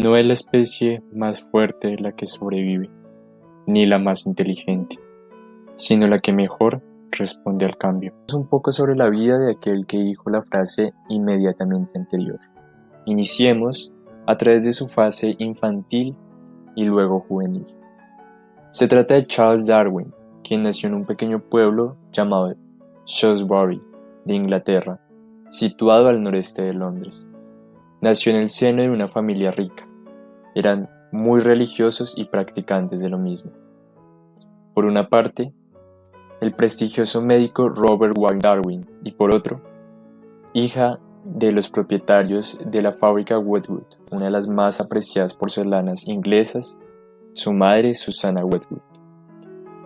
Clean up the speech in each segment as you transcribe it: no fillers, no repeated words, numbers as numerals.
No es la especie más fuerte la que sobrevive, ni la más inteligente, sino la que mejor responde al cambio. Es un poco sobre la vida de aquel que dijo la frase inmediatamente anterior. Iniciemos a través de su fase infantil y luego juvenil. Se trata de Charles Darwin, quien nació en un pequeño pueblo llamado Shrewsbury, de Inglaterra, situado al noreste de Londres. Nació en el seno de una familia rica. Eran muy religiosos y practicantes de lo mismo. Por una parte, el prestigioso médico Robert Wyatt Darwin y por otro, hija de los propietarios de la fábrica Wedgwood, una de las más apreciadas porcelanas inglesas, su madre Susanna Wedgwood,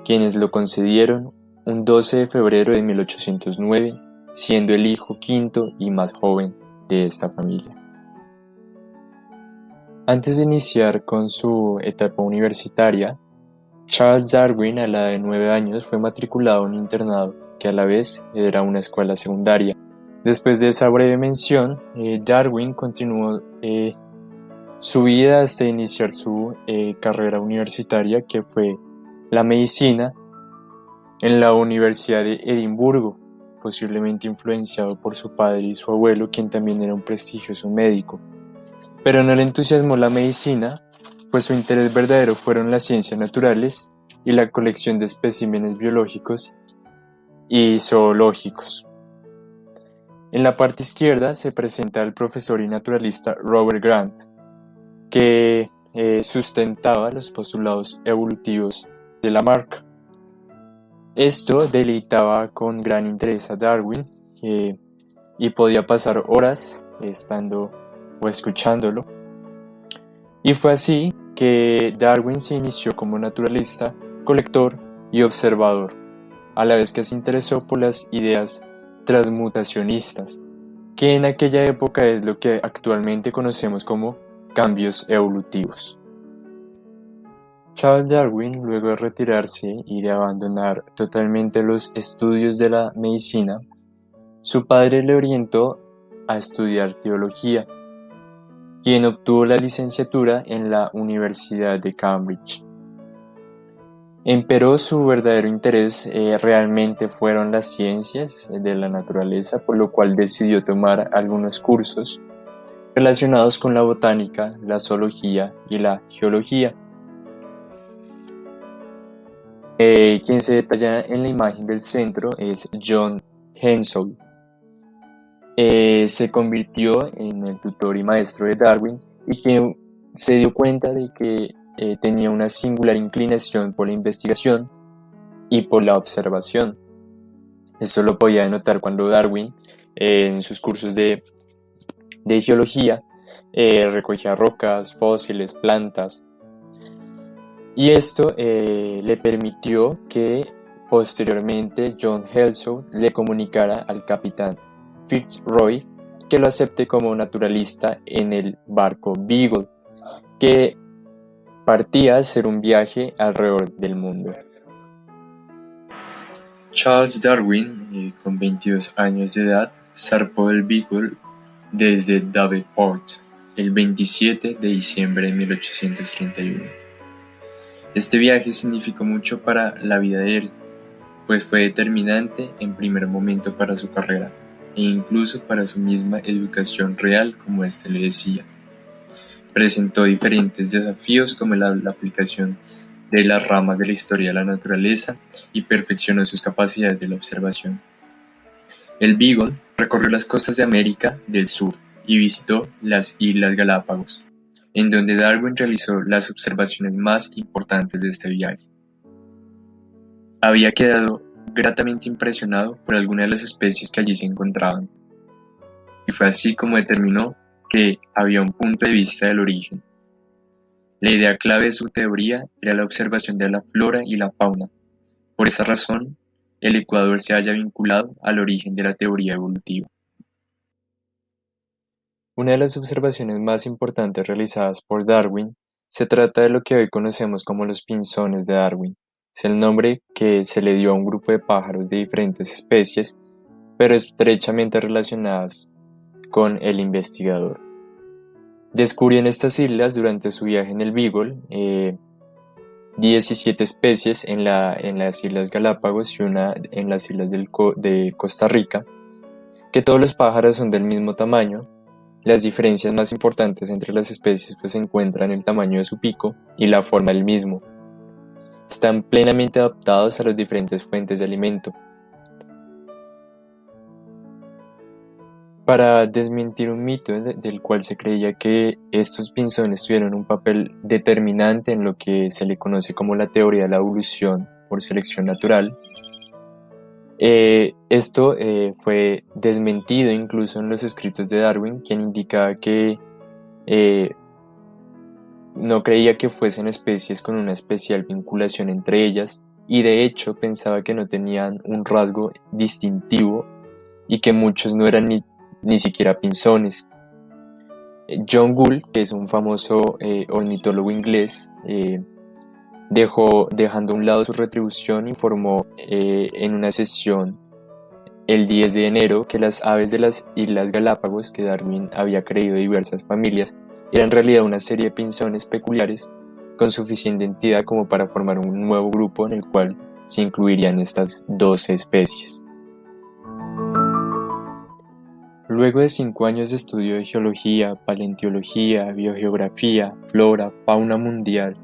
quienes lo concedieron un 12 de febrero de 1809, siendo el hijo quinto y más joven de esta familia. Antes de iniciar con su etapa universitaria, Charles Darwin a la edad de 9 años fue matriculado en un internado que a la vez era una escuela secundaria. Después de esa breve mención, Darwin continuó su vida hasta iniciar su carrera universitaria, que fue la medicina en la Universidad de Edimburgo, posiblemente influenciado por su padre y su abuelo, quien también era un prestigioso médico. Pero no le entusiasmó la medicina, pues su interés verdadero fueron las ciencias naturales y la colección de especímenes biológicos y zoológicos. En la parte izquierda se presenta el profesor y naturalista Robert Grant, que sustentaba los postulados evolutivos de Lamarck. Esto deleitaba con gran interés a Darwin y podía pasar horas estando o escuchándolo. Y fue así que Darwin se inició como naturalista, colector y observador, a la vez que se interesó por las ideas transmutacionistas, que en aquella época es lo que actualmente conocemos como cambios evolutivos. Charles Darwin, luego de retirarse y de abandonar totalmente los estudios de la medicina, su padre le orientó a estudiar teología, quien obtuvo la licenciatura en la Universidad de Cambridge. Empero su verdadero interés realmente fueron las ciencias de la naturaleza, por lo cual decidió tomar algunos cursos relacionados con la botánica, la zoología y la geología. Quien se detalla en la imagen del centro es John Henslow. Se convirtió en el tutor y maestro de Darwin y quien se dio cuenta de que tenía una singular inclinación por la investigación y por la observación. Esto lo podía notar cuando Darwin, en sus cursos de geología, recogía rocas, fósiles, plantas, y esto le permitió que posteriormente John Henslow le comunicara al capitán Fitzroy que lo acepte como naturalista en el barco Beagle, que partía a hacer un viaje alrededor del mundo. Charles Darwin, con 22 años de edad, zarpó del Beagle desde Davenport el 27 de diciembre de 1831. Este viaje significó mucho para la vida de él, pues fue determinante en primer momento para su carrera e incluso para su misma educación real, como éste le decía. Presentó diferentes desafíos como la aplicación de las ramas de la historia de la naturaleza y perfeccionó sus capacidades de la observación. El Beagle recorrió las costas de América del Sur y visitó las Islas Galápagos, en donde Darwin realizó las observaciones más importantes de este viaje. Había quedado gratamente impresionado por algunas de las especies que allí se encontraban, y fue así como determinó que había un punto de vista del origen. La idea clave de su teoría era la observación de la flora y la fauna. Por esa razón, el Ecuador se halla vinculado al origen de la teoría evolutiva. Una de las observaciones más importantes realizadas por Darwin se trata de lo que hoy conocemos como los pinzones de Darwin. Es el nombre que se le dio a un grupo de pájaros de diferentes especies, pero estrechamente relacionadas con el investigador. Descubrió en estas islas durante su viaje en el Beagle 17 especies en las Islas Galápagos y una en las islas de Costa Rica, que todos los pájaros son del mismo tamaño. Las diferencias más importantes entre las especies pues, se encuentran en el tamaño de su pico y la forma del mismo. Están plenamente adaptados a las diferentes fuentes de alimento. Para desmentir un mito del cual se creía que estos pinzones tuvieron un papel determinante en lo que se le conoce como la teoría de la evolución por selección natural, esto fue desmentido incluso en los escritos de Darwin, quien indicaba que eh, no creía que fuesen especies con una especial vinculación entre ellas y de hecho pensaba que no tenían un rasgo distintivo y que muchos no eran ni siquiera pinzones. John Gould, que es un famoso ornitólogo inglés, dejando a un lado su retribución, informó en una sesión el 10 de enero que las aves de las Islas Galápagos, que Darwin había creído diversas familias, eran en realidad una serie de pinzones peculiares con suficiente entidad como para formar un nuevo grupo en el cual se incluirían estas 12 especies. Luego de 5 años de estudio de geología, paleontología, biogeografía, flora, fauna mundial,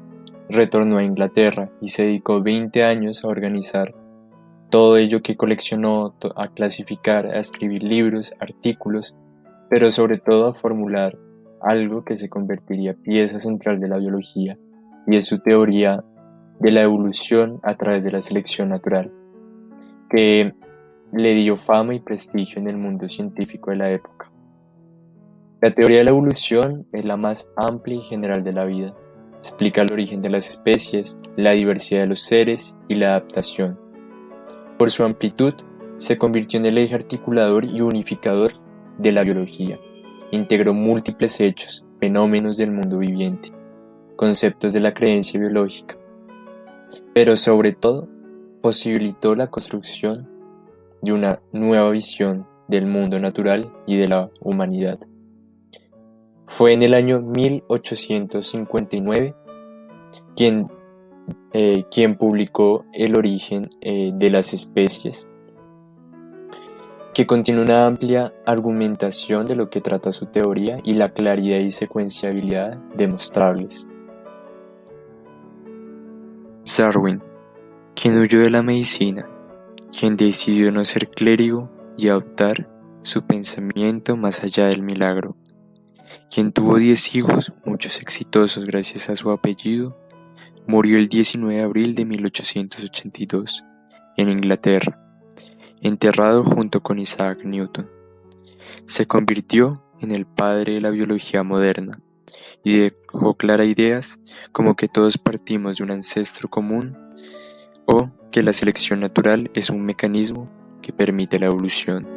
retornó a Inglaterra y se dedicó 20 años a organizar todo ello que coleccionó, a clasificar, a escribir libros, artículos, pero sobre todo a formular algo que se convertiría pieza central de la biología, y es su teoría de la evolución a través de la selección natural, que le dio fama y prestigio en el mundo científico de la época. La teoría de la evolución es la más amplia y general de la vida. Explica el origen de las especies, la diversidad de los seres y la adaptación. Por su amplitud, se convirtió en el eje articulador y unificador de la biología. Integró múltiples hechos, fenómenos del mundo viviente, conceptos de la creencia biológica, pero sobre todo posibilitó la construcción de una nueva visión del mundo natural y de la humanidad. Fue en el año 1859 quien publicó El origen de las especies, que contiene una amplia argumentación de lo que trata su teoría y la claridad y secuenciabilidad demostrables. Darwin, quien huyó de la medicina, quien decidió no ser clérigo y adoptar su pensamiento más allá del milagro, quien tuvo 10 hijos, muchos exitosos gracias a su apellido, murió el 19 de abril de 1882 en Inglaterra, enterrado junto con Isaac Newton. Se convirtió en el padre de la biología moderna y dejó claras ideas como que todos partimos de un ancestro común o que la selección natural es un mecanismo que permite la evolución.